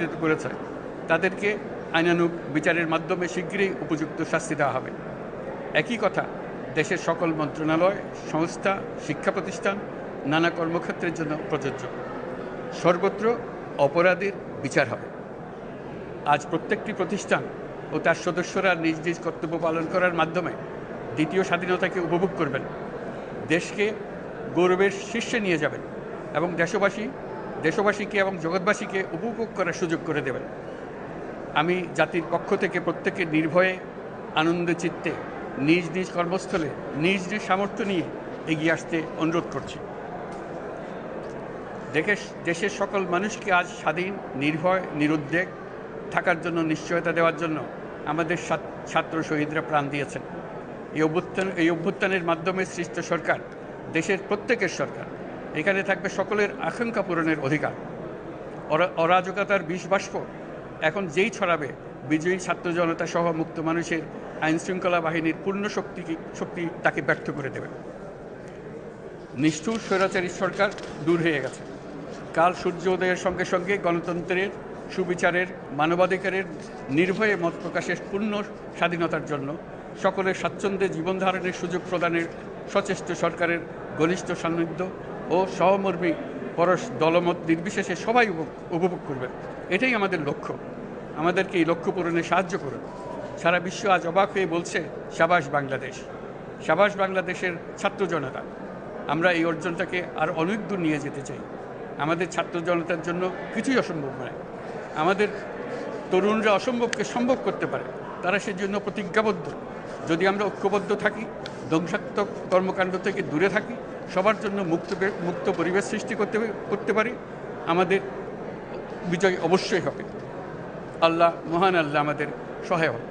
নির্যাতিত করেছে তাদেরকে আইনানুগ বিচারের মাধ্যমে শীঘ্রই উপযুক্ত শাস্তি দেওয়া হবে। একই কথা দেশের সকল মন্ত্রণালয়, সংস্থা, শিক্ষা প্রতিষ্ঠান, নানা কর্মক্ষেত্রের জন্য প্রযোজ্য। সর্বত্র অপরাধীর বিচার হবে। আজ প্রত্যেকটি প্রতিষ্ঠান ও তার সদস্যরা নিজ নিজ কর্তব্য পালন করার মাধ্যমে দ্বিতীয় স্বাধীনতাকে উপভোগ করবেন, দেশকে গৌরবের শীর্ষে নিয়ে যাবেন এবং দেশবাসীকে এবং জগৎবাসীকে উপভোগ করার সুযোগ করে দেবেন। আমি জাতির পক্ষ থেকে প্রত্যেকের নির্ভয়ে আনন্দ চিত্তে নিজ নিজ কর্মস্থলে নিজ নিজ সামর্থ্য নিয়ে এগিয়ে আসতে অনুরোধ করছি। দেশের সকল মানুষকে আজ স্বাধীন, নির্ভয়, নিরুদ্বেগ থাকার জন্য নিশ্চয়তা দেওয়ার জন্য আমাদের ছাত্র শহীদরা প্রাণ দিয়েছেন। এই অভ্যুত্থানের মাধ্যমে সৃষ্ট সরকার দেশের প্রত্যেকের সরকার। এখানে থাকবে সকলের আকাঙ্ক্ষা পূরণের অধিকার। অরাজকতার বিষবাষ্প এখন যেই ছড়াবে, বিজয়ী ছাত্র জনতা সহ মুক্ত মানুষের আইনশৃঙ্খলা বাহিনীর পূর্ণ শক্তি তাকে ব্যর্থ করে দেবে। নিষ্ঠুর স্বৈরাচারী সরকার দূর হয়ে গেছে। কাল সূর্য উদয়ের সঙ্গে সঙ্গে গণতন্ত্রের, সুবিচারের, মানবাধিকারের, নির্ভয়ে মত প্রকাশের পূর্ণ স্বাধীনতার জন্য সকলের স্বাচ্ছন্দ্যে জীবনধারণের সুযোগ প্রদানের সচেষ্ট সরকারের ঘনিষ্ঠ সান্নিধ্য ও সহমর্মী পরশ দলমত নির্বিশেষে সবাই উপভোগ করবে। এটাই আমাদের লক্ষ্য। আমাদেরকে এই লক্ষ্য পূরণে সাহায্য করুন। সারা বিশ্ব আজ অবাক হয়ে বলছে, সাবাস বাংলাদেশ, সাবাস বাংলাদেশের ছাত্র জনতা। আমরা এই অর্জনটাকে আর অনেক দূর নিয়ে যেতে চাই। আমাদের ছাত্র জনতার জন্য কিছুই অসম্ভব নয়। আমাদের তরুণরা অসম্ভবকে সম্ভব করতে পারে, তারা সেজন্য প্রতিজ্ঞাবদ্ধ। যদি আমরা ঐক্যবদ্ধ থাকি, ধ্বংসাত্মক কর্মকাণ্ড থেকে দূরে থাকি, সবার জন্য মুক্ত পরিবেশ সৃষ্টি করতে পারি, আমাদের বিজয় অবশ্যই হবে। আল্লাহ, মহান আল্লাহ আমাদের সহায় হন।